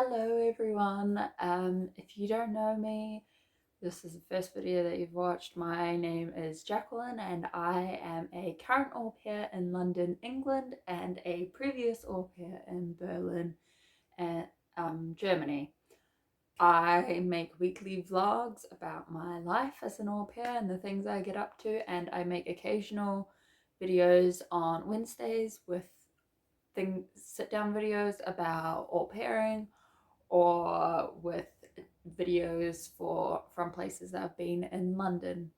Hello everyone. If you don't know me, this is the first video that you've watched. My name is Jacqueline and I am a current au pair in London, England, and a previous au pair in Berlin and Germany. I make weekly vlogs about my life as an au pair and the things I get up to, and I make occasional videos on Wednesdays with sit-down videos about au pairing, or with videos from places that I've been in London.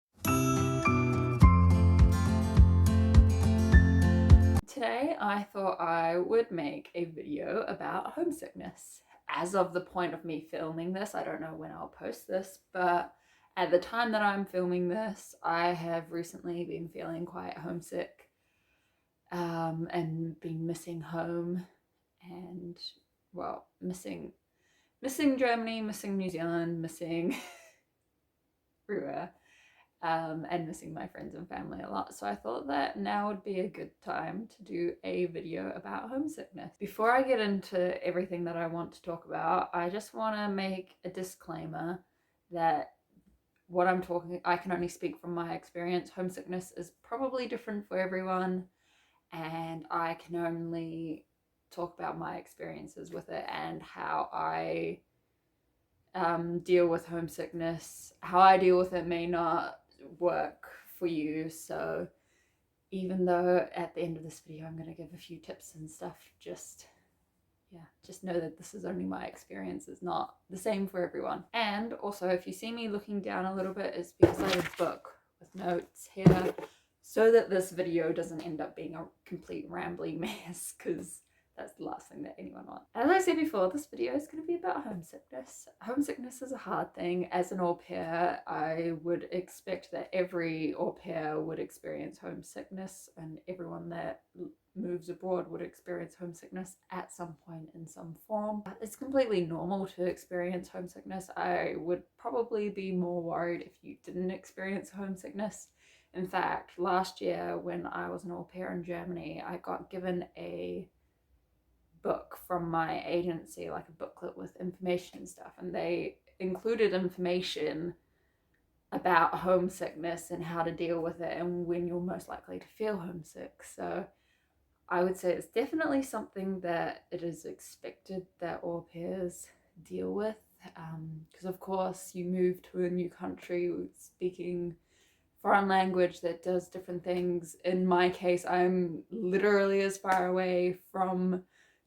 Today I thought I would make a video about homesickness. As of the point of me filming this, I don't know when I'll post this, but at the time that I'm filming this, I have recently been feeling quite homesick and been missing home and, well, missing Germany, missing New Zealand, missing everywhere, and missing my friends and family a lot. So I thought that now would be a good time to do a video about homesickness. Before I get into everything that I want to talk about, I just want to make a disclaimer that I can only speak from my experience. Homesickness is probably different for everyone, and I can only talk about my experiences with it and how I deal with homesickness. How I deal with it may not work for you, so even though at the end of this video I'm going to give a few tips and stuff, just know that this is only my experience. It's not the same for everyone. And also, if you see me looking down a little bit, it's because I have a book with notes here, so that this video doesn't end up being a complete rambly mess, because that's the last thing that anyone wants. As I said before, this video is going to be about homesickness. Homesickness is a hard thing. As an au pair, I would expect that every au pair would experience homesickness, and everyone that moves abroad would experience homesickness at some point in some form. It's completely normal to experience homesickness. I would probably be more worried if you didn't experience homesickness. In fact, last year when I was an au pair in Germany, I got given a book from my agency, like a booklet with information and stuff, and they included information about homesickness and how to deal with it and when you're most likely to feel homesick. So I would say it's definitely something that it is expected that au pairs deal with, because of course you move to a new country speaking foreign language that does different things. In my case, I'm literally as far away from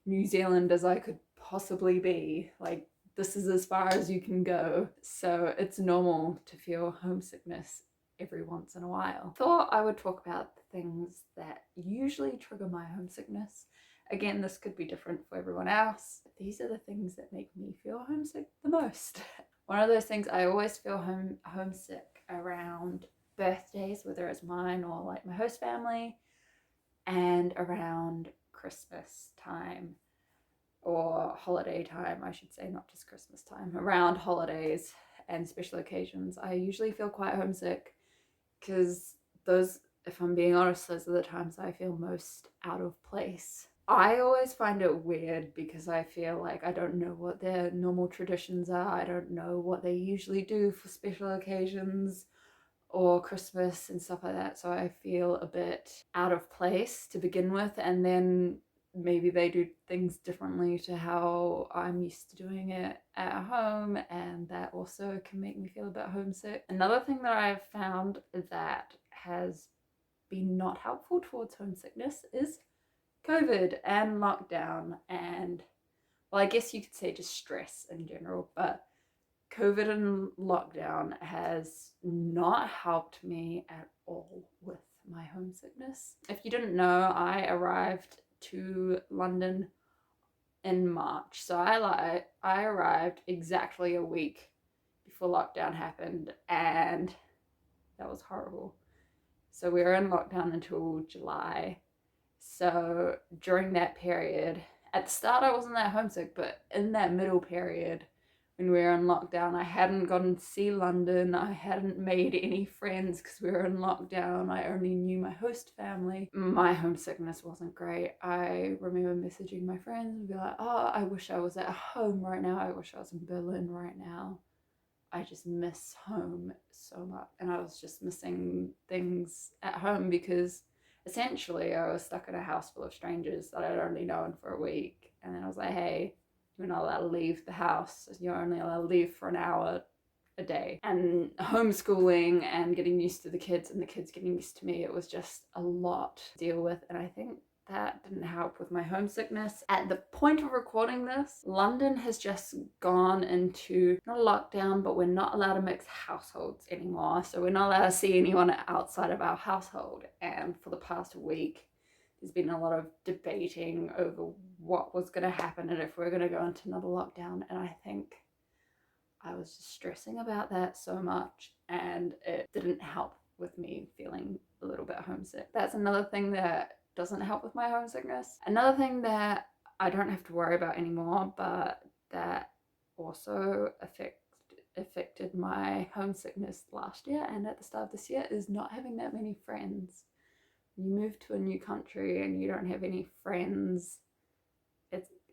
New Zealand as I could possibly be. Like, this is as far as you can go. So it's normal to feel homesickness every once in a while. Thought I would talk about the things that usually trigger my homesickness. Again, this could be different for everyone else. These are the things that make me feel homesick the most. One of those things, I always feel homesick around birthdays, whether it's mine or like my host family, and around Christmas time, or holiday time, I should say, not just Christmas time. Around holidays and special occasions, I usually feel quite homesick, because those, if I'm being honest, those are the times I feel most out of place. I always find it weird because I feel like I don't know what their normal traditions are. I don't know what they usually do for special occasions or Christmas and stuff like that, so I feel a bit out of place to begin with, and then maybe they do things differently to how I'm used to doing it at home, and that also can make me feel a bit homesick. Another thing that I've found that has been not helpful towards homesickness is COVID and lockdown, and, well, I guess you could say just stress in general, but COVID and lockdown has not helped me at all with my homesickness. If you didn't know, I arrived to London in March. So I arrived exactly a week before lockdown happened, and that was horrible. So we were in lockdown until July. So during that period, at the start I wasn't that homesick, but in that middle period when we were in lockdown. I hadn't gotten to see London. I hadn't made any friends because we were in lockdown. I only knew my host family. My homesickness wasn't great. I remember messaging my friends and be like, oh, I wish I was at home right now. I wish I was in Berlin right now. I just miss home so much. And I was just missing things at home because essentially I was stuck in a house full of strangers that I'd only known for a week. And then I was like, hey, you're not allowed to leave the house. You're only allowed to leave for an hour a day. And homeschooling and getting used to the kids and the kids getting used to me, it was just a lot to deal with. And I think that didn't help with my homesickness. At the point of recording this, London has just gone into not a lockdown, but we're not allowed to mix households anymore. So we're not allowed to see anyone outside of our household. And for the past week, there's been a lot of debating over what was going to happen and if we're going to go into another lockdown. And I think I was just stressing about that so much, and it didn't help with me feeling a little bit homesick. That's another thing that doesn't help with my homesickness. Another thing that I don't have to worry about anymore, but that also affected my homesickness last year and at the start of this year, is not having that many friends. You move to a new country and you don't have any friends,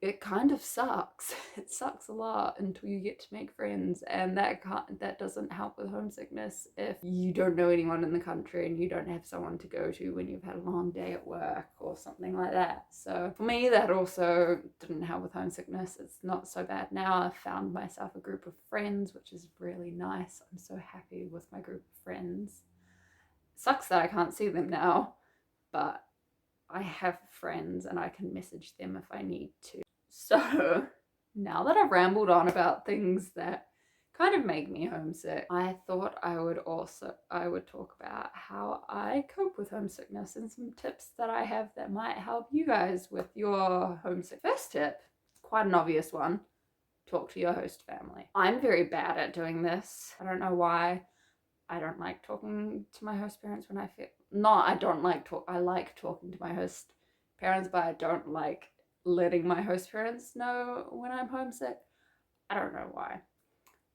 it kind of sucks. It sucks a lot until you get to make friends, and that doesn't help with homesickness if you don't know anyone in the country and you don't have someone to go to when you've had a long day at work or something like that. So for me, that also didn't help with homesickness. It's not so bad now. I've found myself a group of friends, which is really nice. I'm so happy with my group of friends. It sucks that I can't see them now, but I have friends and I can message them if I need to. So now that I've rambled on about things that kind of make me homesick, I thought I would talk about how I cope with homesickness and some tips that I have that might help you guys with your homesick. First tip, quite an obvious one: talk to your host family. I'm very bad at doing this. I don't know why. I don't like talking to my host parents when I feel, I like talking to my host parents, but I don't like letting my host parents know when I'm homesick. I don't know why.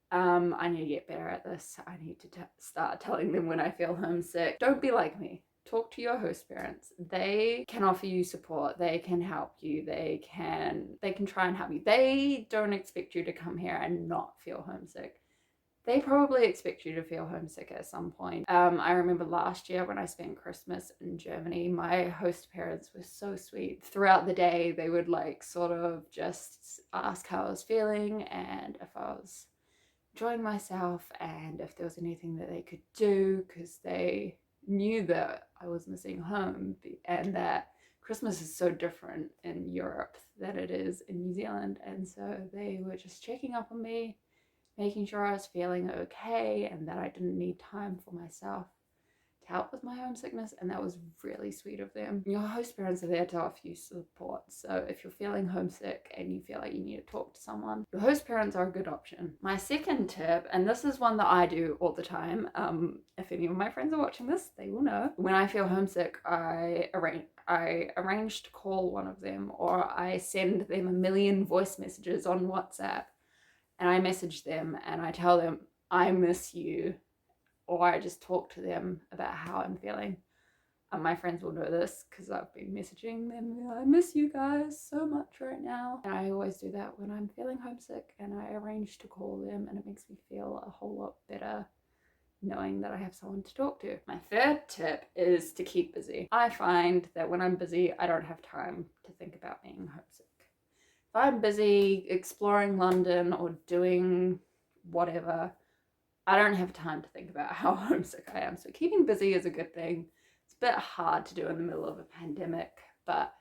I need to get better at this. I need to start telling them when I feel homesick. Don't be like me. Talk to your host parents. They can offer you support. They can help you. They can try and help you. They don't expect you to come here and not feel homesick. They probably expect you to feel homesick at some point. I remember last year when I spent Christmas in Germany, my host parents were so sweet. Throughout the day, they would sort of just ask how I was feeling and if I was enjoying myself and if there was anything that they could do, because they knew that I was missing home and that Christmas is so different in Europe than it is in New Zealand. And so they were just checking up on me, making sure I was feeling okay and that I didn't need time for myself to help with my homesickness, and that was really sweet of them. Your host parents are there to offer you support, so if you're feeling homesick and you feel like you need to talk to someone, your host parents are a good option. My second tip, and this is one that I do all the time, if any of my friends are watching this, they will know. When I feel homesick, I arrange to call one of them, or I send them a million voice messages on WhatsApp. And I message them and I tell them I miss you, or I just talk to them about how I'm feeling. My friends will know this because I've been messaging them. I miss you guys so much right now. And I always do that when I'm feeling homesick, and I arrange to call them, and it makes me feel a whole lot better knowing that I have someone to talk to. My third tip is to keep busy. I find that when I'm busy, I don't have time to think about being homesick. If I'm busy exploring London or doing whatever, I don't have time to think about how homesick I am. So keeping busy is a good thing. It's a bit hard to do in the middle of a pandemic, but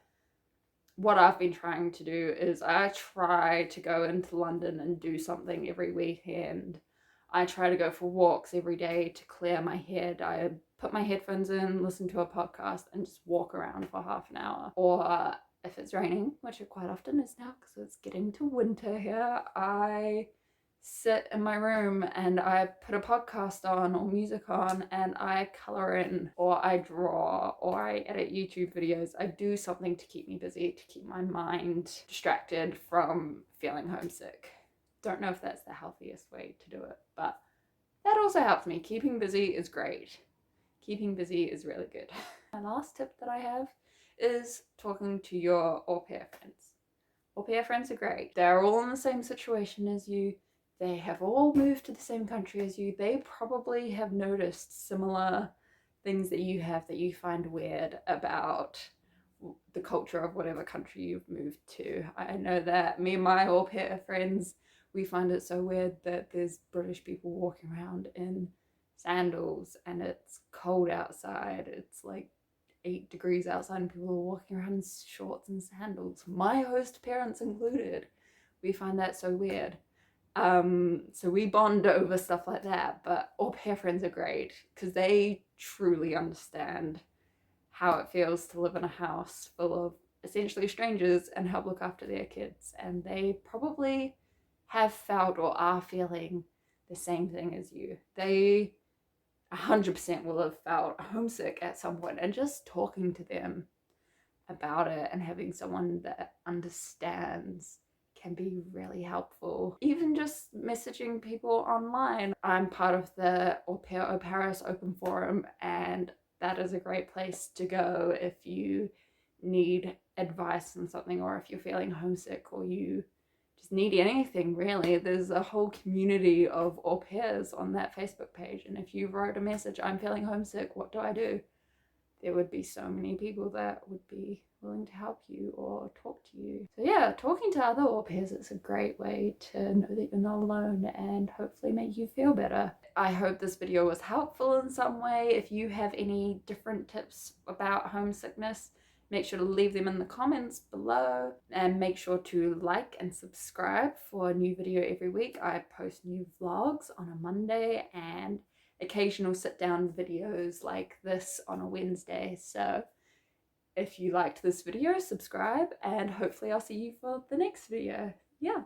what I've been trying to do is I try to go into London and do something every weekend. I try to go for walks every day to clear my head. I put my headphones in, listen to a podcast, and just walk around for half an hour. Or if it's raining, which it quite often is now because it's getting to winter here, I sit in my room and I put a podcast on or music on and I color in, or I draw, or I edit YouTube videos. I do something to keep me busy, to keep my mind distracted from feeling homesick. don't know if that's the healthiest way to do it, but that also helps me. Keeping busy is great. Keeping busy is really good. My last tip that I have is talking to your au pair friends. Au pair friends are great. They're all in the same situation as you. They have all moved to the same country as you. They probably have noticed similar things that you have that you find weird about the culture of whatever country you've moved to. I know that me and my au pair friends, we find it so weird that there's British people walking around in sandals and it's cold outside. It's like 8 degrees outside and people are walking around in shorts and sandals, my host parents included. We find that so weird. So we bond over stuff like that, but au pair friends are great because they truly understand how it feels to live in a house full of essentially strangers and help look after their kids. And they probably have felt or are feeling the same thing as you. They 100% will have felt homesick at some point, and just talking to them about it and having someone that understands can be really helpful. Even just messaging people online. I'm part of the Au Pair Au Paris open forum, and that is a great place to go if you need advice on something, or if you're feeling homesick, or you just need anything really. There's a whole community of au pairs on that Facebook page, and if you wrote a message, I'm feeling homesick, what do I do? There would be so many people that would be willing to help you or talk to you. So yeah, talking to other au pairs is a great way to know that you're not alone and hopefully make you feel better. I hope this video was helpful in some way. If you have any different tips about homesickness, make sure to leave them in the comments below, and make sure to like and subscribe for a new video every week. I post new vlogs on a Monday and occasional sit down videos like this on a Wednesday. So if you liked this video, subscribe, and hopefully I'll see you for the next video. Yeah.